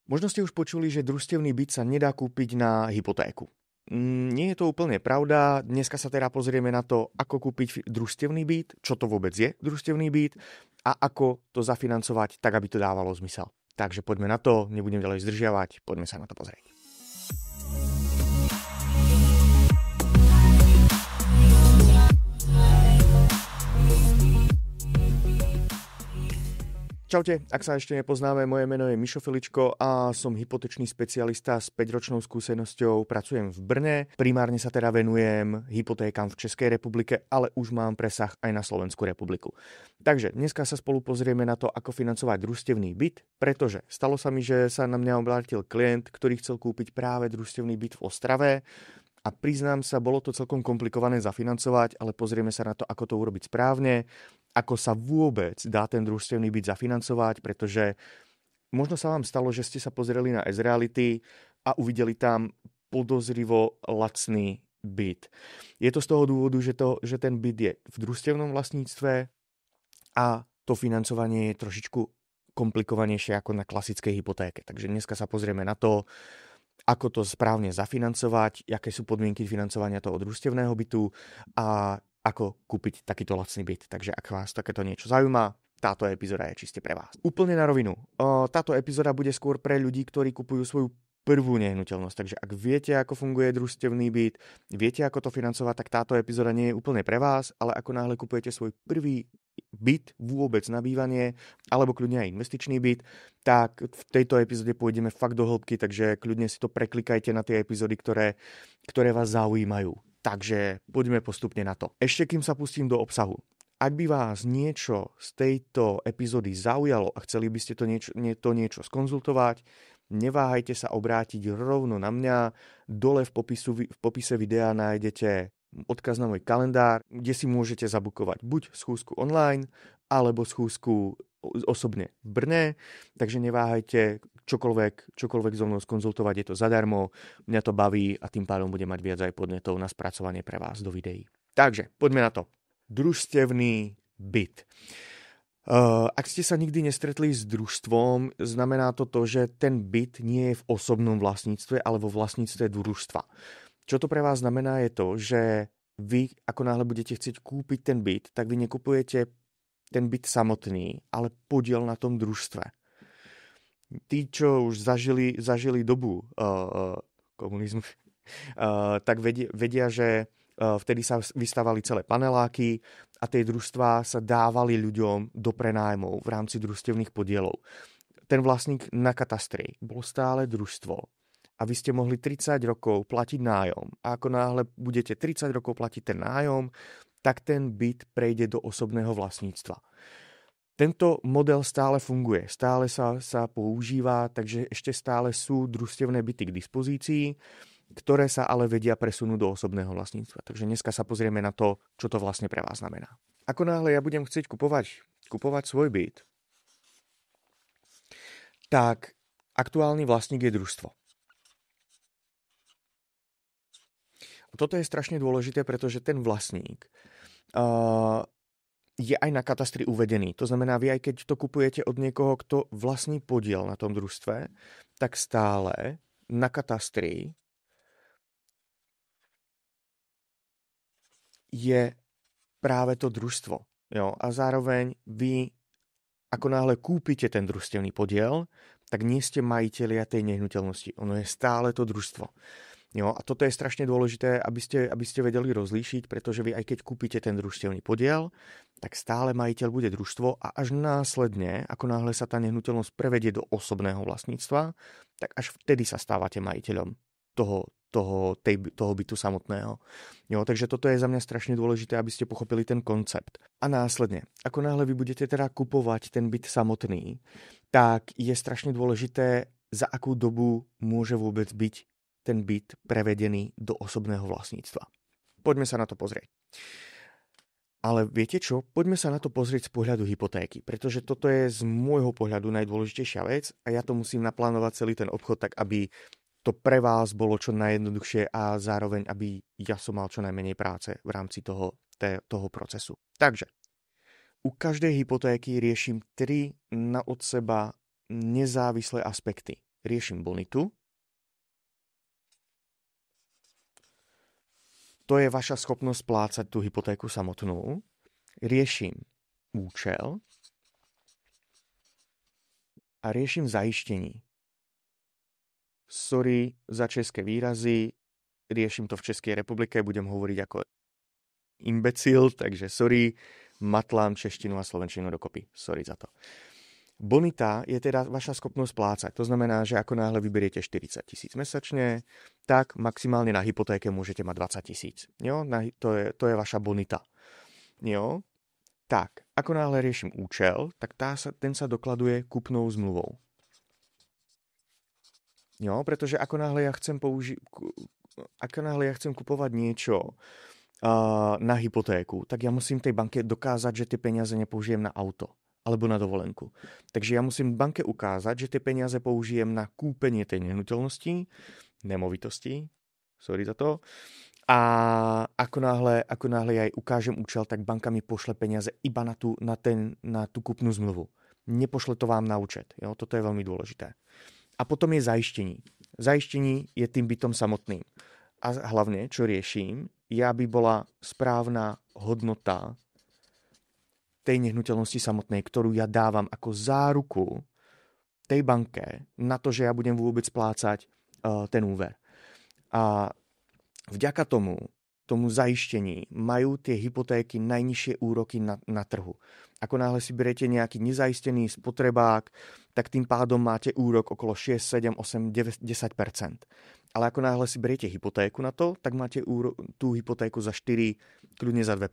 Možno ste už počuli, že družstevný byt sa nedá kúpiť na hypotéku. Nie je to úplne pravda. Dneska sa teda pozrieme na to, ako kúpiť družstevný byt, čo to vôbec je družstevný byt a ako to zafinancovať tak, aby to dávalo zmysel. Takže poďme na to, nebudem ďalej zdržiavať, poďme sa na to pozrieť. Čaute, ak sa ešte nepoznáme, moje meno je Mišo Filičko a som hypotečný specialista s 5-ročnou skúsenosťou, pracujem v Brne, primárne sa teda venujem hypotékam v Českej republike, ale už mám presah aj na Slovenskú republiku. Takže dneska sa spolu pozrieme na to, ako financovať družstevný byt, pretože stalo sa mi, že sa na mňa obrátil klient, ktorý chcel kúpiť práve družstevný byt v Ostrave. A priznám sa, bolo to celkom komplikované zafinancovať, ale pozrieme sa na to, ako to urobiť správne, ako sa vôbec dá ten družstevný byt zafinancovať, pretože možno sa vám stalo, že ste sa pozreli na S-Reality a uvideli tam podozrivo lacný byt. Je to z toho dôvodu, že ten byt je v družstevnom vlastníctve a to financovanie je trošičku komplikovanejšie ako na klasickej hypotéke. Takže dneska sa pozrieme na to, ako to správne zafinancovať, aké sú podmienky financovania toho družstevného bytu a ako kúpiť takýto lacný byt. Takže ak vás takéto niečo zaujíma, táto epizóda je čiste pre vás. Úplne na rovinu. Táto epizóda bude skôr pre ľudí, ktorí kupujú svoju prvú nehnuteľnosť. Takže ak viete, ako funguje družstevný byt, viete, ako to financovať, tak táto epizóda nie je úplne pre vás, ale ako náhle kupujete svoj prvý byt vôbec na bývanie, alebo kľudne aj investičný byt, tak v tejto epizóde pôjdeme fakt do hĺbky, takže kľudne si to preklikajte na tie epizódy, ktoré vás zaujímajú. Takže poďme postupne na to. Ešte kým sa pustím do obsahu. Ak by vás niečo z tejto epizódy zaujalo a chceli by ste to niečo skonzultovať, neváhajte sa obrátiť rovno na mňa. Dole v popise videa nájdete odkaz na môj kalendár, kde si môžete zabukovať buď schôzku online, alebo schôzku osobne v Brne. Takže neváhajte čokoľvek so mnou skonzultovať, je to zadarmo, mňa to baví a tým pádom budem mať viac aj podnetov na spracovanie pre vás do videí. Takže poďme na to. Družstevný byt. Ak ste sa nikdy nestretli s družstvom, znamená to, že ten byt nie je v osobnom vlastníctve, ale vo vlastníctve družstva. Čo to pre vás znamená je to, že vy, ako náhle budete chcieť kúpiť ten byt, tak vy nekupujete ten byt samotný, ale podiel na tom družstve. Tí, čo už zažili dobu komunizmu, tak vedia, že vtedy sa vystavali celé paneláky a tie družstvá sa dávali ľuďom do prenájmov v rámci družstevných podielov. Ten vlastník na katastri bol stále družstvo a vy ste mohli 30 rokov platiť nájom. A ako náhle budete 30 rokov platiť ten nájom, tak ten byt prejde do osobného vlastníctva. Tento model stále funguje, stále sa používa, takže ešte stále sú družstevné byty k dispozícii, ktoré sa ale vedia presunúť do osobného vlastníctva. Takže dneska sa pozrieme na to, čo to vlastne pre vás znamená. Ako náhle ja budem chcieť kupovať svoj byt, tak aktuálny vlastník je družstvo. Toto je strašne dôležité, pretože ten vlastník je aj na katastri uvedený. To znamená, vy aj keď to kupujete od niekoho, kto vlastní podiel na tom družstve, tak stále na katastri je práve to družstvo. Jo? A zároveň vy, ako náhle kúpite ten družstevný podiel, tak nie ste majitelia tej nehnuteľnosti. Ono je stále to družstvo. Jo? A toto je strašne dôležité, aby ste vedeli rozlíšiť, pretože vy aj keď kúpite ten družstevný podiel, tak stále majiteľ bude družstvo a až následne, ako náhle sa tá nehnuteľnosť prevedie do osobného vlastníctva, tak až vtedy sa stávate majiteľom toho bytu samotného. Jo, takže toto je za mňa strašne dôležité, aby ste pochopili ten koncept. A následne, ako náhle vy budete teda kupovať ten byt samotný, tak je strašne dôležité, za akú dobu môže vôbec byť ten byt prevedený do osobného vlastníctva. Poďme sa na to pozrieť. Ale viete čo? Poďme sa na to pozrieť z pohľadu hypotéky, pretože toto je z môjho pohľadu najdôležitejšia vec a ja to musím naplánovať celý ten obchod tak, aby to pre vás bolo čo najjednoduchšie a zároveň, aby ja som mal čo najmenej práce v rámci toho procesu. Takže, u každej hypotéky riešim 3 od seba nezávislé aspekty. riešim bonitu. To je vaša schopnosť splácať tú hypotéku samotnú. Riešim účel a riešim zaištení. Sorry za české výrazy, riešim to v Českej republike, budem hovoriť ako imbecil, takže sorry, matlám češtinu a slovenčinu dokopy. Sorry za to. Bonita je teda vaša schopnosť splácať. To znamená, že ako náhle vyberiete 40 000 mesačne, tak maximálne na hypotéke môžete mať 20 000. Jo? To je vaša bonita. Jo? Tak, ako náhle riešim účel, tak ten sa dokladuje kúpnou zmluvou. Jo? Pretože ako náhle ja chcem kupovať niečo na hypotéku, tak ja musím tej banke dokázať, že tie peniaze nepoužijem na auto alebo na dovolenku. Takže ja musím banke ukázať, že tie peniaze použijem na kúpenie tej nehnuteľnosti, nemovitosti, sorry za to, a ako náhle ja jej ukážem účel, tak banka mi pošle peniaze iba na tú kúpnu zmluvu. Nepošle to vám na účet. Jo? Toto je veľmi dôležité. A potom je zaištení. Zaištení je tým bytom samotným. A hlavne, čo rieším, je, aby bola správna hodnota tej nehnuteľnosti samotnej, ktorú ja dávam ako záruku tej banke na to, že ja budem vôbec splácať ten úver. A vďaka tomu zaištení majú tie hypotéky najnižšie úroky na trhu. Ako náhle si berete nejaký nezaistený spotrebák, tak tým pádom máte úrok okolo 6, 7, 8, 9, 10%. Ale ako náhle si beriete hypotéku na to, tak máte tú hypotéku za 4, kľudne za 2%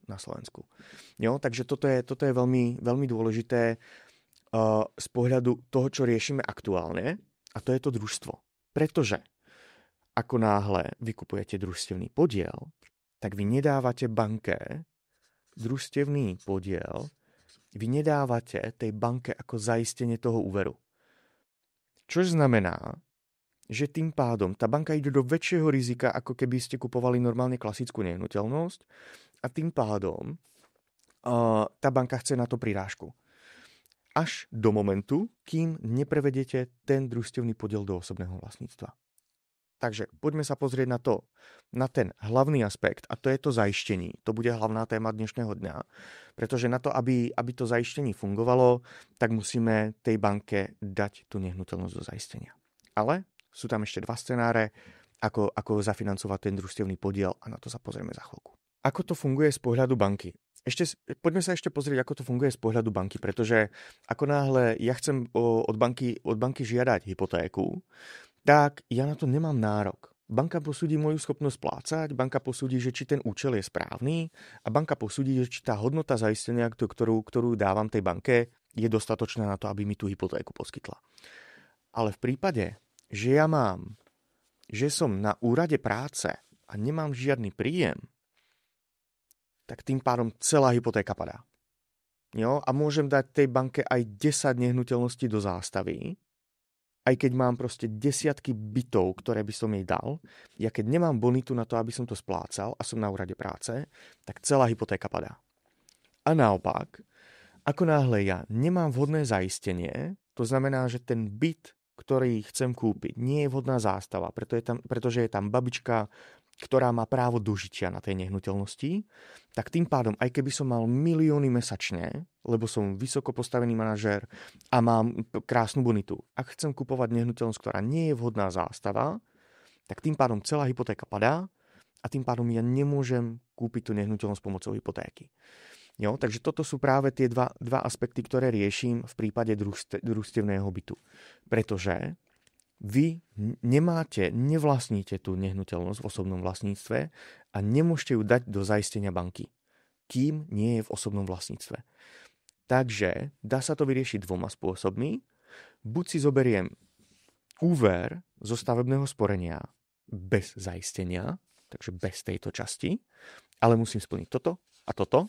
na Slovensku. Jo, takže toto je veľmi, veľmi dôležité z pohľadu toho, čo riešime aktuálne, a to je to družstvo. Pretože ako náhle vykupujete družstevný podiel, tak vy nedávate banke družstevný podiel, vy nedávate tej banke ako zaistenie toho úveru. Čo znamená, že tým pádom tá banka ide do väčšieho rizika, ako keby ste kupovali normálne klasickú nehnuteľnosť, a tým pádom tá banka chce na to prirážku. Až do momentu, kým neprevedete ten družstevný podiel do osobného vlastníctva. Takže poďme sa pozrieť na ten hlavný aspekt, a to je to zaištení. To bude hlavná téma dnešného dňa. Pretože na to, aby to zaištení fungovalo, tak musíme tej banke dať tú nehnuteľnosť do zaistenia. Ale sú tam ešte dva scenáre, ako zafinancovať ten družstevný podiel, a na to sa pozrieme za chvíľku. Ako to funguje z pohľadu banky? Poďme sa ešte pozrieť, ako to funguje z pohľadu banky, pretože ako náhle ja chcem od banky žiadať hypotéku, tak ja na to nemám nárok. Banka posúdi moju schopnosť splácať, banka posúdi, že či ten účel je správny, a banka posúdi, že či tá hodnota zaistenia, ktorú dávam tej banke, je dostatočná na to, aby mi tú hypotéku poskytla. Ale v prípade, že som na úrade práce a nemám žiadny príjem, tak tým pádom celá hypotéka padá. Jo? A môžem dať tej banke aj 10 nehnuteľností do zástavy, aj keď mám proste desiatky bytov, ktoré by som jej dal. Ja keď nemám bonitu na to, aby som to splácal a som na úrade práce, tak celá hypotéka padá. A naopak, ako náhle ja nemám vhodné zaistenie, to znamená, že ten byt, ktorý chcem kúpiť, nie je vhodná zástava, pretože je tam babička, ktorá má právo dožitia na tej nehnuteľnosti, tak tým pádom, aj keby som mal milióny mesačne, lebo som vysoko postavený manažér a mám krásnu bonitu, ak chcem kupovať nehnuteľnosť, ktorá nie je vhodná zástava, tak tým pádom celá hypotéka padá a tým pádom ja nemôžem kúpiť tú nehnuteľnosť pomocou hypotéky. Jo, takže toto sú práve tie dva aspekty, ktoré riešim v prípade družstevného bytu. Pretože vy nevlastníte tú nehnuteľnosť v osobnom vlastníctve a nemôžete ju dať do zaistenia banky, kým nie je v osobnom vlastníctve. Takže dá sa to vyriešiť dvoma spôsobmi. Buď si zoberiem úver zo stavebného sporenia bez zaistenia, takže bez tejto časti, ale musím splniť toto a toto,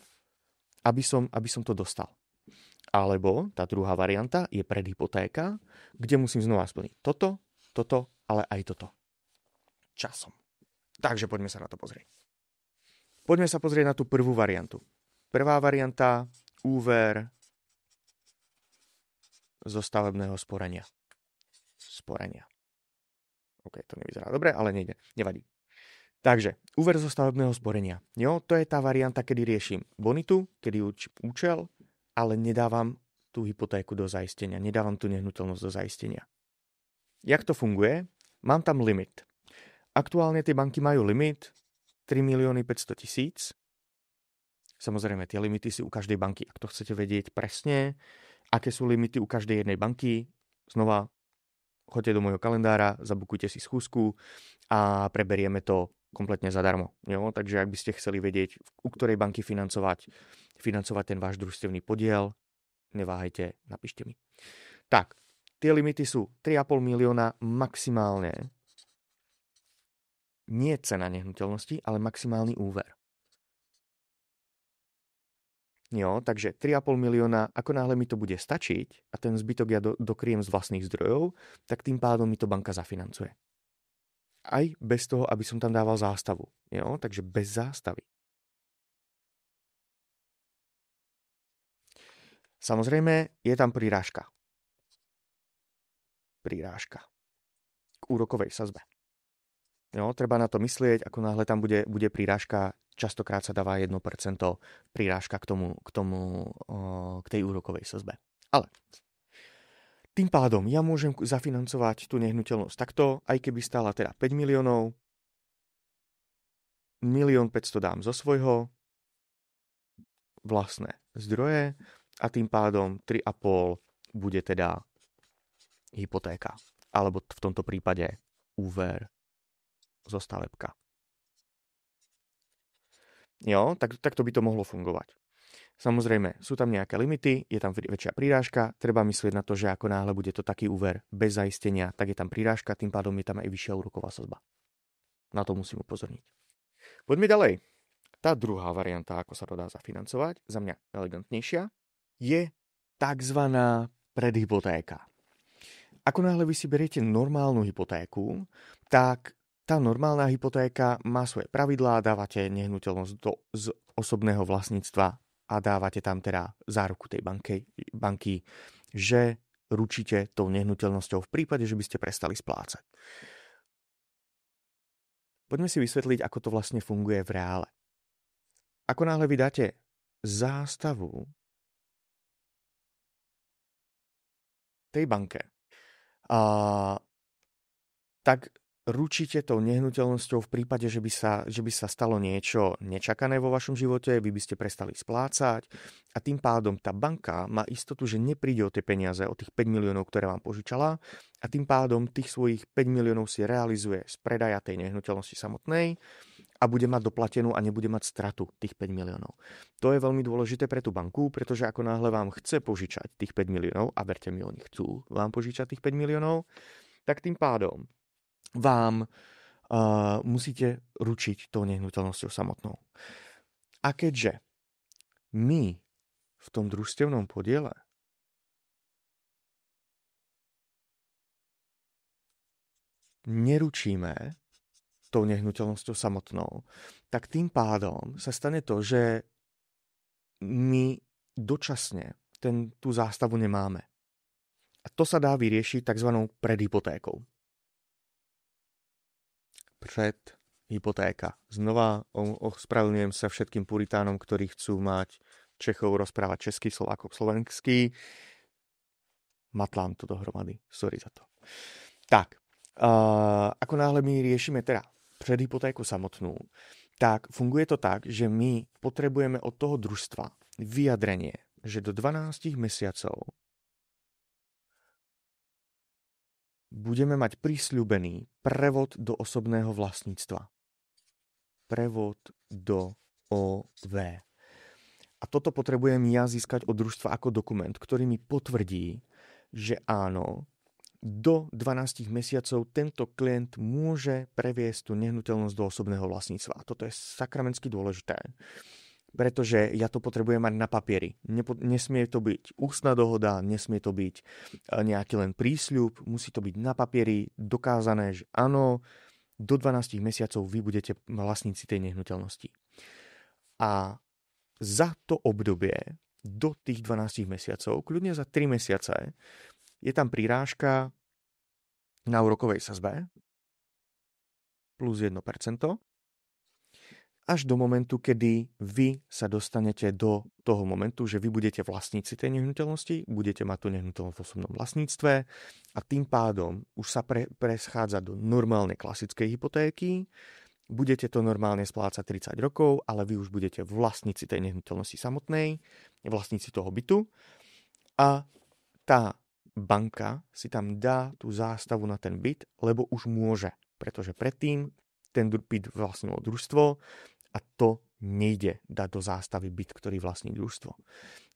aby som to dostal. Alebo tá druhá varianta je predhypotéka, kde musím znova splniť toto, ale aj toto. Časom. Takže poďme sa na to pozrieť. Poďme sa pozrieť na tú prvú variantu. Prvá varianta, úver zo stavebného sporenia. sporenia. OK, to nevyzerá dobre, ale nejde. Nevadí. Takže, úver zo stavebného sporenia. Jo, to je tá varianta, kedy riešim bonitu, kedy účel, ale nedávam tú hypotéku do zaistenia. Nedávam tú nehnuteľnosť do zaistenia. Jak to funguje? Mám tam limit. Aktuálne tie banky majú limit 3 500 000. Samozrejme, tie limity si u každej banky, ak to chcete vedieť presne, aké sú limity u každej jednej banky, znova choďte do môjho kalendára, zabukujte si schôzku a preberieme to kompletne zadarmo. Jo? Takže ak by ste chceli vedieť, u ktorej banky financovať ten váš družstevný podiel, neváhajte, napíšte mi. Tak, tie limity sú 3,5 milióna maximálne. Nie cena nehnuteľnosti, ale maximálny úver. Jo, takže 3,5 milióna, ako náhle mi to bude stačiť a ten zbytok ja dokryjem z vlastných zdrojov, tak tým pádom mi to banka zafinancuje. Aj bez toho, aby som tam dával zástavu. Jo, takže bez zástavy. Samozrejme, je tam prirážka. Prirážka k úrokovej sadzbe. Jo, treba na to myslieť, ako náhle tam bude prirážka, častokrát sa dáva 1% prirážka k tej úrokovej sadzbe. Ale tým pádom ja môžem zafinancovať tú nehnuteľnosť takto, aj keby stála teda 5 miliónov, 1 500 000 dám zo svojho, vlastné zdroje a tým pádom 3,5 bude teda hypotéka. Alebo v tomto prípade úver zo stavebka. Jo, tak to by to mohlo fungovať. Samozrejme, sú tam nejaké limity, je tam väčšia prirážka, treba myslieť na to, že ako náhle bude to taký úver bez zaistenia, tak je tam prirážka, tým pádom je tam aj vyššia úroková sadzba. Na to musím upozorniť. Poďme ďalej. Tá druhá varianta, ako sa to dá zafinancovať, za mňa elegantnejšia, je takzvaná predhypotéka. Ako náhle vy si beriete normálnu hypotéku, tak tá normálna hypotéka má svoje pravidlá, dávate nehnuteľnosť z osobného vlastníctva a dávate tam teda záruku tej banky, že ručíte tou nehnuteľnosťou v prípade, že by ste prestali splácať. Poďme si vysvetliť, ako to vlastne funguje v reále. Ako náhle vy dáte zástavu tej banke, tak ručíte tou nehnuteľnosťou v prípade, že by sa stalo niečo nečakané vo vašom živote, vy by ste prestali splácať a tým pádom tá banka má istotu, že nepríde o tie peniaze, o tých 5 miliónov, ktoré vám požičala a tým pádom tých svojich 5 miliónov si realizuje z predaja tej nehnuteľnosti samotnej a bude mať doplatenú a nebude mať stratu tých 5 miliónov. To je veľmi dôležité pre tú banku, pretože ako náhle vám chce požičať tých 5 miliónov, a verte mi, oni chcú vám požičať tých 5 miliónov, tak tým pádom vám musíte ručiť tou nehnuteľnosťou samotnou. A keďže my v tom družstevnom podiele neručíme tou nehnuteľnosťou samotnou, tak tým pádom sa stane to, že my dočasne tú zástavu nemáme. A to sa dá vyriešiť tzv. Predhypotékou. Predhypotéka. Znova ospravedlňujem sa všetkým puritánom, ktorí chcú mať Čechov rozprávať česky, Slovákov slovenský. Matlám to dohromady. Sorry za to. Tak, ako náhle my riešime teda predhypotéku samotnú, tak funguje to tak, že my potrebujeme od toho družstva vyjadrenie, že do 12 mesiacov budeme mať prisľúbený prevod do osobného vlastníctva. Prevod do OV. A toto potrebujem ja získať od družstva ako dokument, ktorý mi potvrdí, že áno, do 12 mesiacov tento klient môže previesť tú nehnuteľnosť do osobného vlastníctva. A toto je sakramensky dôležité, pretože ja to potrebujem mať na papieri. Nesmie to byť ústna dohoda, nesmie to byť nejaký len prísľub, musí to byť na papieri dokázané, že áno, do 12 mesiacov vy budete vlastníci tej nehnuteľnosti. A za to obdobie, do tých 12 mesiacov, kľudne za 3 mesiace, je tam prirážka na úrokovej sazbe plus 1%, až do momentu, kedy vy sa dostanete do toho momentu, že vy budete vlastníci tej nehnuteľnosti, budete mať tú nehnuteľnosť v osobnom vlastníctve a tým pádom už sa preschádza do normálnej klasickej hypotéky, budete to normálne splácať 30 rokov, ale vy už budete vlastníci tej nehnuteľnosti samotnej, vlastníci toho bytu a tá banka si tam dá tú zástavu na ten byt, lebo už môže, pretože predtým ten byt vlastnilo družstvo a to nejde dať do zástavy byt, ktorý vlastní družstvo.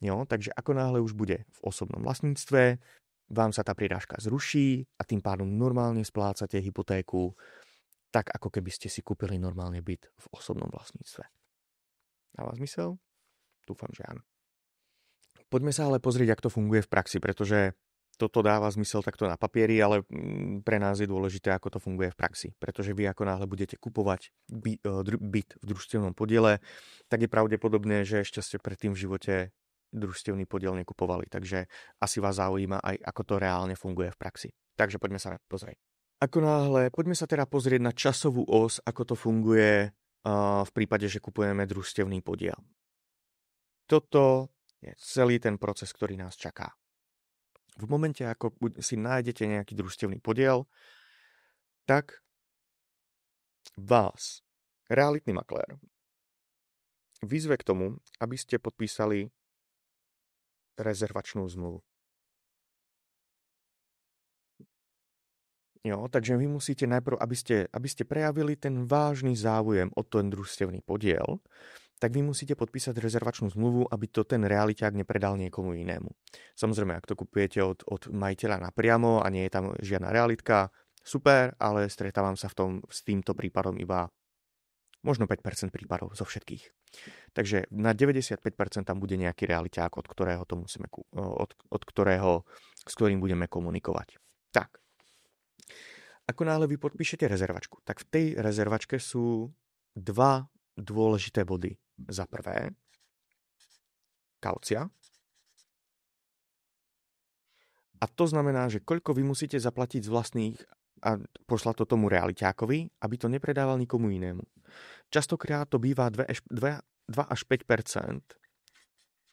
Jo, takže ako náhle už bude v osobnom vlastníctve, vám sa tá prirážka zruší a tým pádom normálne splácate hypotéku tak, ako keby ste si kúpili normálne byt v osobnom vlastníctve. Dáva zmysel? Dúfam, že áno. Poďme sa ale pozrieť, ako to funguje v praxi, pretože toto dáva zmysel takto na papieri, ale pre nás je dôležité, ako to funguje v praxi. Pretože vy ako náhle budete kupovať byt v družstevnom podiele, tak je pravdepodobné, že ešte ste predtým v živote družstevný podiel nekupovali. Takže asi vás zaujíma aj, ako to reálne funguje v praxi. Takže poďme sa pozrieť. Poďme sa teda pozrieť na časovú os, ako to funguje v prípade, že kupujeme družstevný podiel. Toto je celý ten proces, ktorý nás čaká. V momente, ako si nájdete nejaký družstevný podiel, tak vás realitný maklér vyzve k tomu, aby ste podpísali rezervačnú zmluvu. Jo, takže vy musíte najprv, aby ste prejavili ten vážny záujem o ten družstevný podiel, tak vy musíte podpísať rezervačnú zmluvu, aby to ten realiťák nepredal niekomu inému. Samozrejme, ak to kupujete od majiteľa napriamo a nie je tam žiadna realitka, super, ale stretávam sa s týmto prípadom iba možno 5% prípadov zo všetkých. Takže na 95% tam bude nejaký realiťák, s ktorým budeme komunikovať. Tak. Ako náhle vy podpíšete rezervačku, tak v tej rezervačke sú dva dôležité body. Za prvé, kaucia. A to znamená, že koľko vy musíte zaplatiť z vlastných a poslať to tomu realiťákovi, aby to nepredával nikomu inému. Častokrát to býva 2 až 5%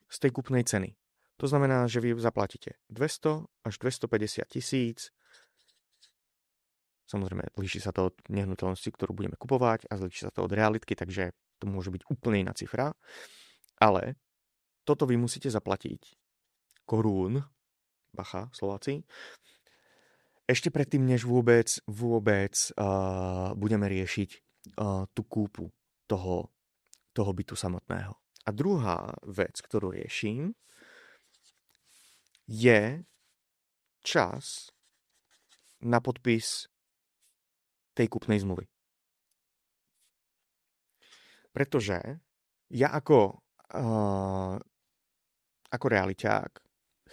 z tej kupnej ceny. To znamená, že vy zaplatíte 200 až 250 tisíc. Samozrejme, líši sa to od nehnuteľnosti, ktorú budeme kupovať a líši sa to od realitky, takže to môže byť úplne iná cifra. Ale toto vy musíte zaplatiť korún, bacha, Slováci, ešte predtým, než vôbec budeme riešiť tú kúpu toho bytu samotného. A druhá vec, ktorú riešim, je čas na podpis tej kúpnej zmluvy. Pretože ja ako realiťák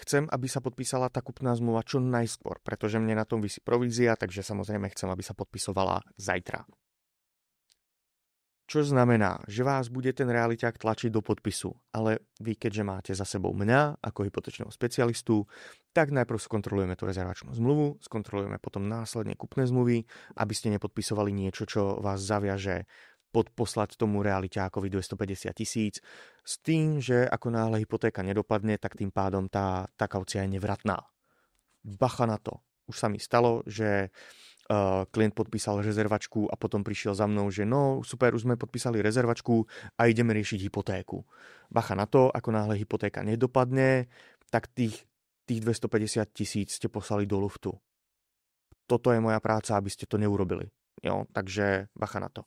chcem, aby sa podpísala tá kúpna zmluva čo najskôr, pretože mne na tom visí provízia, takže samozrejme chcem, aby sa podpisovala zajtra. Čo znamená, že vás bude ten realiťák tlačiť do podpisu, ale vy, keďže máte za sebou mňa ako hypotečného specialistu, tak najprv skontrolujeme tú rezervačnú zmluvu, skontrolujeme potom následne kúpne zmluvy, aby ste nepodpisovali niečo, čo vás zaviaže poslať tomu realiťákovi 250 tisíc, s tým, že ako náhle hypotéka nedopadne, tak tým pádom tá kaucia je nevratná. Bacha na to. Už sa mi stalo, že klient podpísal rezervačku a potom prišiel za mnou, že no super, už sme podpísali rezervačku a ideme riešiť hypotéku. Bacha na to, ako náhle hypotéka nedopadne, tak tých 250 tisíc ste poslali do luftu. Toto je moja práca, aby ste to neurobili. Jo, takže bacha na to.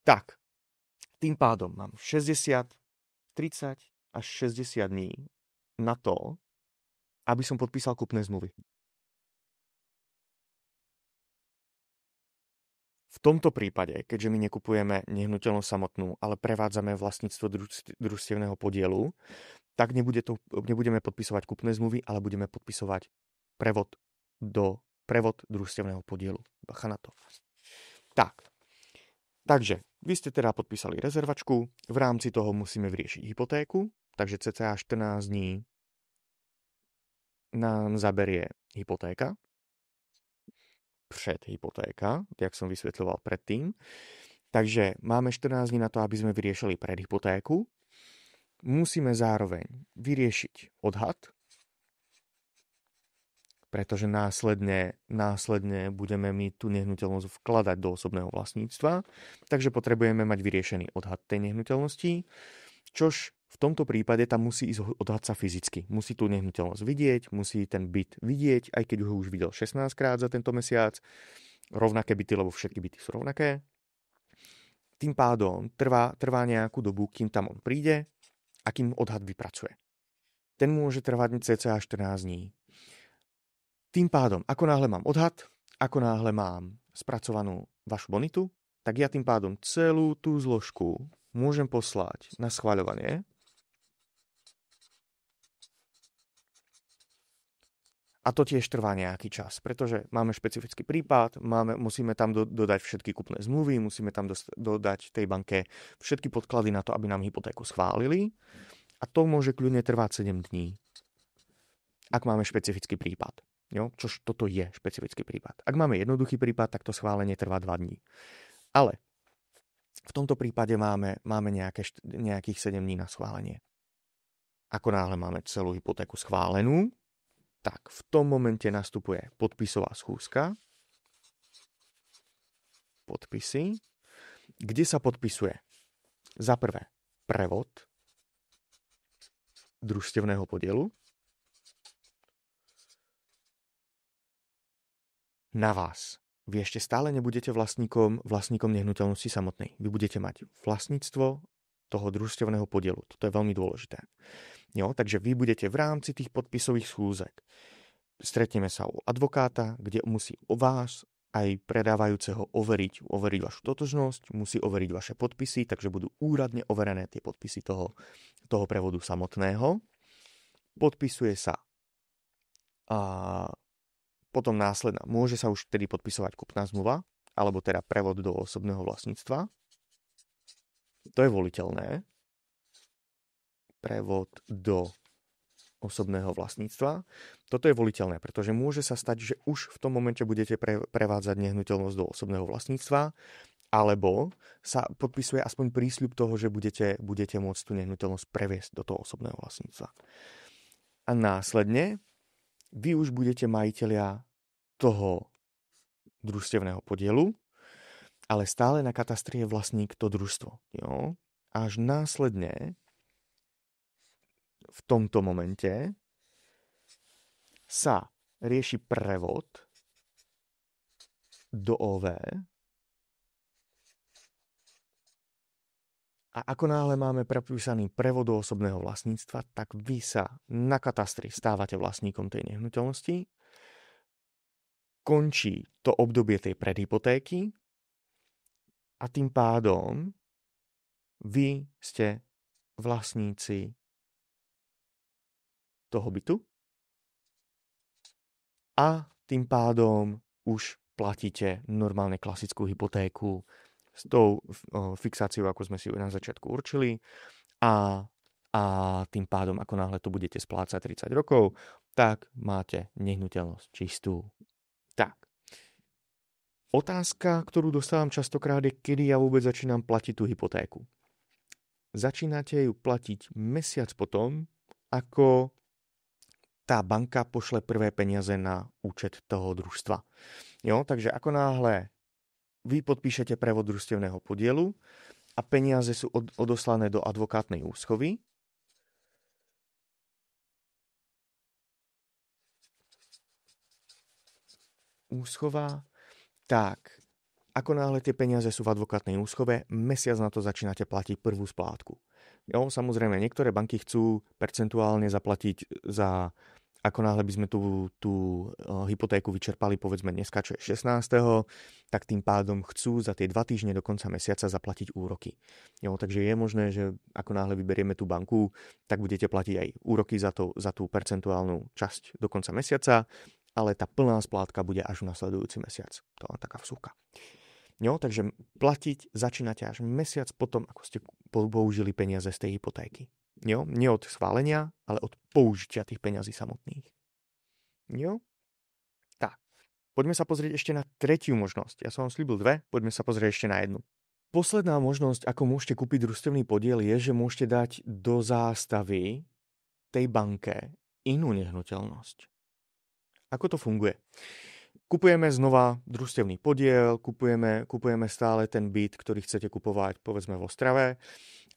Tak, tým pádom mám 30 až 60 dní na to, aby som podpísal kúpne zmluvy. V tomto prípade, keďže my nekupujeme nehnuteľnosť samotnú, ale prevádzame vlastníctvo družstevného podielu, tak nebudeme podpisovať kúpne zmluvy, ale budeme podpisovať prevod družstevného podielu. Bacha na to. Tak. Takže, vy ste teda podpísali rezervačku, v rámci toho musíme vyriešiť hypotéku, takže cca 14 dní nám zaberie hypotéka. predhypotéka, jak som vysvetľoval predtým. Takže máme 14 dní na to, aby sme vyriešili predhypotéku. Musíme zároveň vyriešiť odhad, pretože následne budeme my tú nehnuteľnosť vkladať do osobného vlastníctva, takže potrebujeme mať vyriešený odhad tej nehnuteľnosti, čož v tomto prípade tam musí ísť odhad sa fyzicky. Musí tú nehnuteľnosť vidieť, musí ten byt vidieť, aj keď ho už videl 16 krát za tento mesiac, rovnaké byty, lebo všetky byty sú rovnaké. Tým pádom trvá nejakú dobu, kým tam on príde a kým odhad vypracuje. Ten môže trvať cca 14 dní. Tým pádom, ako náhle mám odhad, ako náhle mám spracovanú vašu bonitu, tak ja tým pádom celú tú zložku môžem poslať na schvaľovanie. A to tiež trvá nejaký čas, pretože máme špecifický prípad, musíme tam dodať všetky kupné zmluvy, musíme tam dodať tej banke všetky podklady na to, aby nám hypotéku schválili. A to môže kľudne trvať 7 dní, ak máme špecifický prípad. Jo? Čož toto je špecifický prípad. Ak máme jednoduchý prípad, tak to schválenie trvá 2 dní. Ale v tomto prípade máme nejakých 7 dní na schválenie. Ako náhle máme celú hypotéku schválenú, tak v tom momente nastupuje podpisová schôdzka, podpisy, kde sa podpisuje za prvé prevod družstevného podielu na vás. Vy ešte stále nebudete vlastníkom nehnuteľnosti samotnej. Vy budete mať vlastníctvo toho družstevného podielu. Toto je veľmi dôležité. Jo, takže vy budete v rámci tých podpisových schôzek. Stretneme sa u advokáta, kde musí o vás aj predávajúceho overiť vašu totožnosť, musí overiť vaše podpisy, takže budú úradne overené tie podpisy toho prevodu samotného. Podpisuje sa a potom následná. Môže sa už tedy podpisovať kupná zmluva, alebo teda prevod do osobného vlastníctva. To je voliteľné. Prevod do osobného vlastníctva. Toto je voliteľné, pretože môže sa stať, že už v tom momente budete prevádzať nehnuteľnosť do osobného vlastníctva, alebo sa podpisuje aspoň prísľub toho, že budete môcť tú nehnuteľnosť previesť do toho osobného vlastníctva. A následne vy už budete majitelia toho družstevného podielu, ale stále na katastri je vlastník to družstvo. Jo? Až následne v tomto momente sa rieši prevod do OV a ako náhle máme prepísaný prevod do osobného vlastníctva, tak vy sa na katastri stávate vlastníkom tej nehnuteľnosti, končí to obdobie tej predhypotéky a tým pádom vy ste vlastníci toho bytu a tým pádom už platíte normálne klasickú hypotéku s tou fixáciou, ako sme si ju na začiatku určili a tým pádom, ako náhle to budete splácať 30 rokov, tak máte nehnuteľnosť čistú. Tak. Otázka, ktorú dostávam častokrát je, kedy ja vôbec začínam platiť tú hypotéku. Začínate ju platiť mesiac potom, ako tá banka pošle prvé peniaze na účet toho družstva. Jo, takže ako náhle vy podpíšete prevod družstevného podielu a peniaze sú odoslané do advokátnej úschovy, tak ako náhle tie peniaze sú v advokátnej úschove, mesiac na to začínate platiť prvú splátku. Jo, samozrejme, niektoré banky chcú percentuálne zaplatiť za, ako náhle by sme tú hypotéku vyčerpali, povedzme dneska, čo je 16., tak tým pádom chcú za tie 2 týždne do konca mesiaca zaplatiť úroky. Jo, takže je možné, že ako náhle vyberieme tú banku, tak budete platiť aj úroky za tú percentuálnu časť do konca mesiaca, ale tá plná splátka bude až v nasledujúci mesiac. To je taká vsúka. Jo, takže platiť začínate až mesiac potom, ako ste použili peniaze z tej hypotéky. Jo, nie od schválenia, ale od použitia tých peňazí samotných. Jo? Tak. Poďme sa pozrieť ešte na tretiu možnosť. Ja som vám slúbil dve, poďme sa pozrieť ešte na jednu. Posledná možnosť, ako môžete kúpiť družstevný podiel, je, že môžete dať do zástavy tej banke inú nehnuteľnosť. Ako to funguje? Kupujeme znova družstevný podiel, kupujeme stále ten byt, ktorý chcete kupovať, povedzme v Ostrave,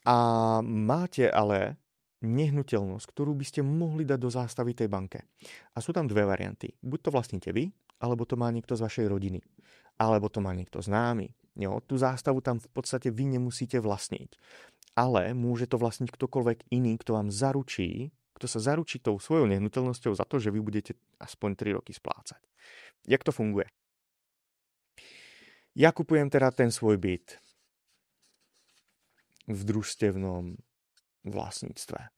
a máte ale nehnuteľnosť, ktorú by ste mohli dať do zástavy tej banke. A sú tam dve varianty. Buď to vlastníte vy, alebo to má niekto z vašej rodiny. Alebo to má niekto známy. Jo, tú zástavu tam v podstate vy nemusíte vlastniť. Ale môže to vlastniť ktokoľvek iný, kto vám zaručí, kto sa zaručí tou svojou nehnuteľnosťou za to, že vy budete aspoň 3 roky splácať. Jak to funguje? Ja kupujem teda ten svoj byt v družstevnom vlastníctve.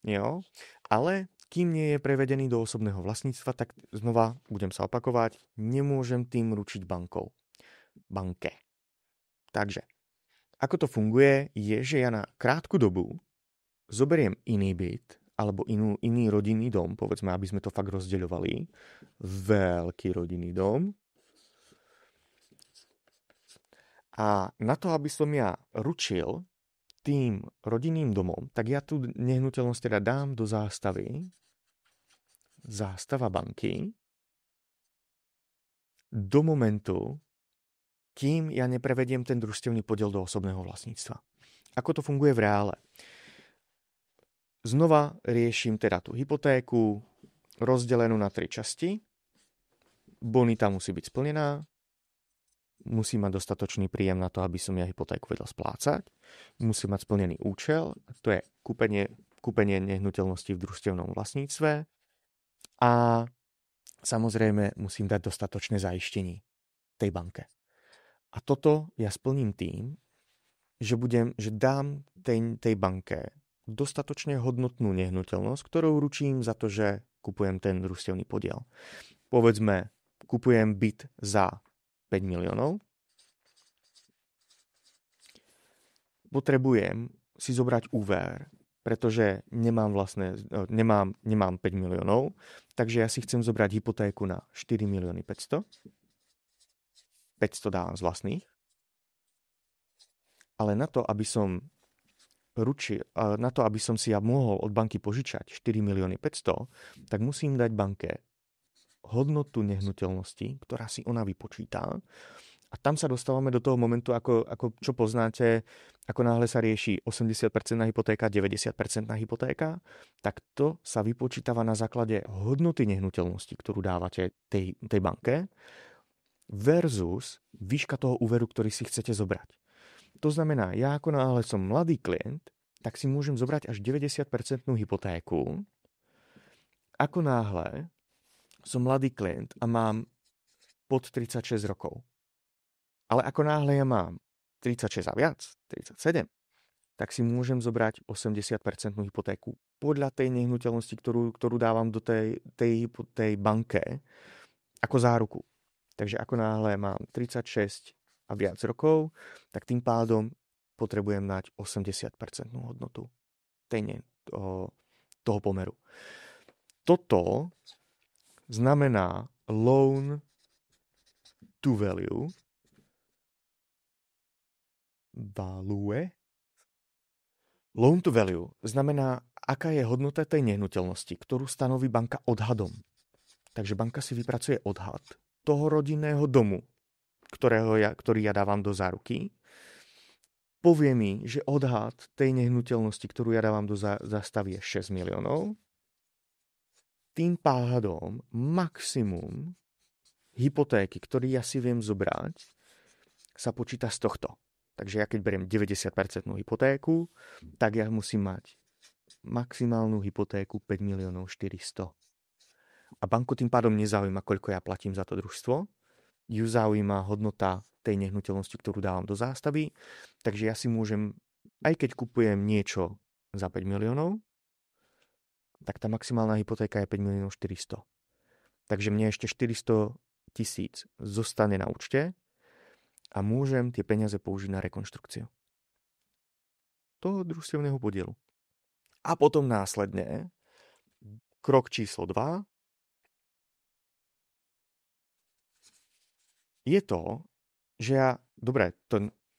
Jo, ale kým nie je prevedený do osobného vlastníctva, tak znova budem sa opakovať, nemôžem tým ručiť banke. Takže, ako to funguje, je, že ja na krátku dobu zoberiem iný byt alebo iný rodinný dom, povedzme, aby sme to fakt rozdeľovali. Veľký rodinný dom. A na to, aby som ja ručil tým rodinným domom, tak ja tú nehnuteľnosť teda dám do zástavy. Zástava banky. Do momentu, kým ja neprevediem ten družstevný podiel do osobného vlastníctva. Ako to funguje v reále? Znova riešim teda tú hypotéku rozdelenú na 3 časti. Bonita musí byť splnená, musí mať dostatočný príjem na to, aby som ja hypotéku vedel splácať, musí mať splnený účel, to je kúpenie nehnuteľnosti v družstevnom vlastníctve a samozrejme musím dať dostatočné zaištenie tej banke. A toto ja splním tým, že dám tej banke dostatočne hodnotnú nehnuteľnosť, ktorou ručím za to, že kupujem ten družstevný podiel. Povedzme, kupujem byt za 5 miliónov. Potrebujem si zobrať úver, pretože nemám 5 miliónov, takže ja si chcem zobrať hypotéku na 4 milióny 500. 500 dávam z vlastných. Ale na to, aby som si ja mohol od banky požičať 4 milióny 500, tak musím dať banke hodnotu nehnuteľnosti, ktorá si ona vypočítá. A tam sa dostávame do toho momentu, ako čo poznáte, ako náhle sa rieši 80% hypotéka, 90% hypotéka, tak to sa vypočítava na základe hodnoty nehnuteľnosti, ktorú dávate tej banke versus výška toho úveru, ktorý si chcete zobrať. To znamená, ja ako náhle som mladý klient, tak si môžem zobrať až 90% hypotéku. Ako náhle som mladý klient a mám pod 36 rokov. Ale ako náhle ja mám 36 a viac, 37, tak si môžem zobrať 80% hypotéku podľa tej nehnuteľnosti, ktorú dávam do tej banke ako záruku. Takže ako náhle mám 36 a viac rokov, tak tým pádom potrebujem mať 80% hodnotu toho pomeru. Toto znamená loan to value. Loan to value znamená, aká je hodnota tej nehnuteľnosti, ktorú stanoví banka odhadom. Takže banka si vypracuje odhad toho rodinného domu, ktorý ja dávam do záruky. Povie mi, že odhad tej nehnuteľnosti, ktorú ja dávam do zástavy, je 6 miliónov. Tým pádom maximum hypotéky, ktorý ja si viem zobrať, sa počíta z tohto. Takže ja keď beriem 90% hypotéku, tak ja musím mať maximálnu hypotéku 5 miliónov 400. A banku tým pádom nezaujíma, koľko ja platím za to družstvo. Ju zaujíma hodnota tej nehnuteľnosti, ktorú dávam do zástavy. Takže ja si môžem, aj keď kupujem niečo za 5 miliónov, tak tá maximálna hypotéka je 5 miliónov 400. Takže mne ešte 400 000 zostane na účte a môžem tie peniaze použiť na rekonštrukciu toho družstevného podielu. A potom následne krok číslo 2. je to, že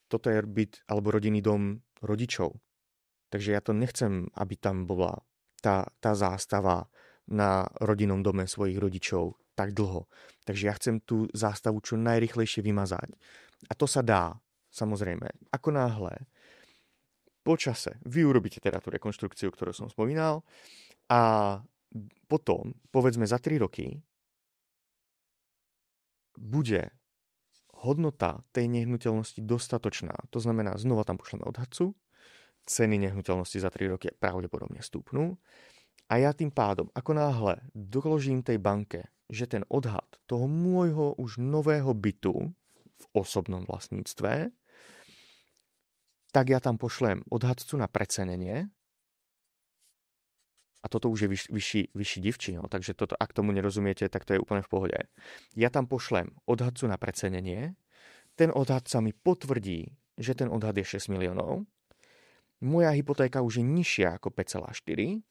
toto je byt alebo rodinný dom rodičov. Takže ja to nechcem, aby tam bola tá zástava na rodinnom dome svojich rodičov tak dlho. Takže ja chcem tú zástavu čo najrychlejšie vymazať. A to sa dá, samozrejme. Ako náhle po čase vy urobíte teda tú rekonštrukciu, ktorú som spomínal, a potom, povedzme za 3 roky, bude hodnota tej nehnuteľnosti dostatočná. To znamená, znova tam pošleme odhadcu, ceny nehnuteľnosti za 3 roky pravdepodobne stúpnú a ja tým pádom, ako náhle doložím tej banke, že ten odhad toho môjho už nového bytu v osobnom vlastníctve, tak ja tam pošlem odhadcu na precenenie a toto už je vyšší divčí, no, takže toto, ak tomu nerozumiete, tak to je úplne v pohode. Ja tam pošlem odhadcu na precenenie, ten odhad sa mi potvrdí, že ten odhad je 6 miliónov, moja hypotéka už je nižšia ako 5,4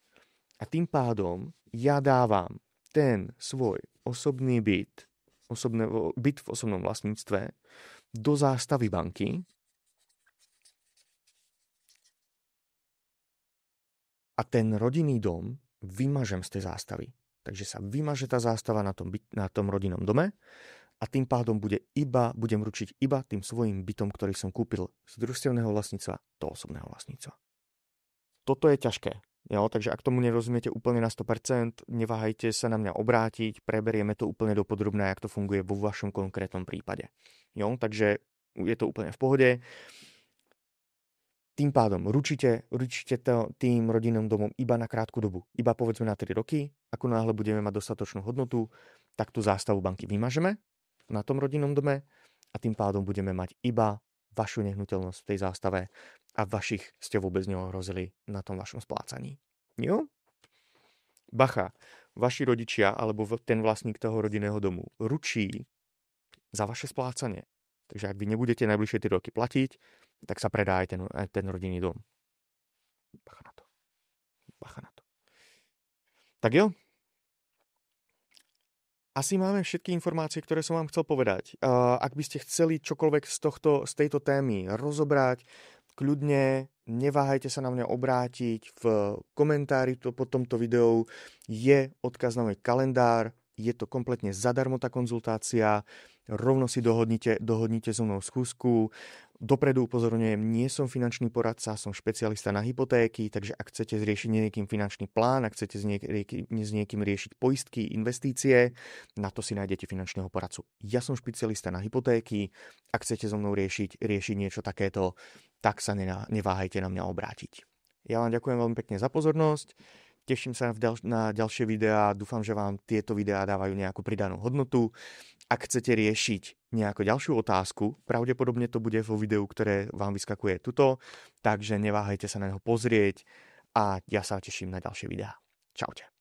a tým pádom ja dávam ten svoj osobný byt v osobnom vlastníctve do zástavy banky a ten rodinný dom vymažem z tej zástavy. Takže sa vymaže tá zástava na tom rodinnom dome a tým pádom budem ručiť iba tým svojím bytom, ktorý som kúpil z družstevného vlastníctva do osobného vlastníctva. Toto je ťažké. Jo? Takže ak tomu nerozumiete úplne na 100%, neváhajte sa na mňa obrátiť, preberieme to úplne dopodrobná, jak to funguje vo vašom konkrétnom prípade. Jo? Takže je to úplne v pohode. Tým pádom ručite tým rodinným domom iba na krátku dobu. Iba povedzme na 3 roky. Ako náhle budeme mať dostatočnú hodnotu, tak tú zástavu banky vymažeme na tom rodinnom dome a tým pádom budeme mať iba vašu nehnuteľnosť v tej zástave a vašich ste vôbec neohrozili na tom vašom splácaní. Jo? Bacha, vaši rodičia alebo ten vlastník toho rodinného domu ručí za vaše splácanie. Takže ak vy nebudete najbližšie 3 roky platiť, tak sa predá aj ten rodinný dom. Bacha na to. Bacha na to. Tak jo. Asi máme všetky informácie, ktoré som vám chcel povedať. Ak by ste chceli čokoľvek z tejto témy rozobrať, kľudne neváhajte sa na mňa obrátiť. V komentári pod tomto videu je odkaz na môj kalendár. Je to kompletne zadarmo tá konzultácia. Rovno si dohodnite so mnou schôzku. Dopredu upozorňujem, nie som finančný poradca, som špecialista na hypotéky, takže ak chcete riešiť niekým finančný plán, ak chcete s niekým riešiť poistky, investície, na to si nájdete finančného poradcu. Ja som špecialista na hypotéky, ak chcete so mnou riešiť niečo takéto, tak sa neváhajte na mňa obrátiť. Ja vám ďakujem veľmi pekne za pozornosť. Teším sa na ďalšie videá, dúfam, že vám tieto videá dávajú nejakú pridanú hodnotu. Ak chcete riešiť nejakú ďalšiu otázku, pravdepodobne to bude vo videu, ktoré vám vyskakuje tuto, takže neváhajte sa na neho pozrieť a ja sa teším na ďalšie videá. Čaute.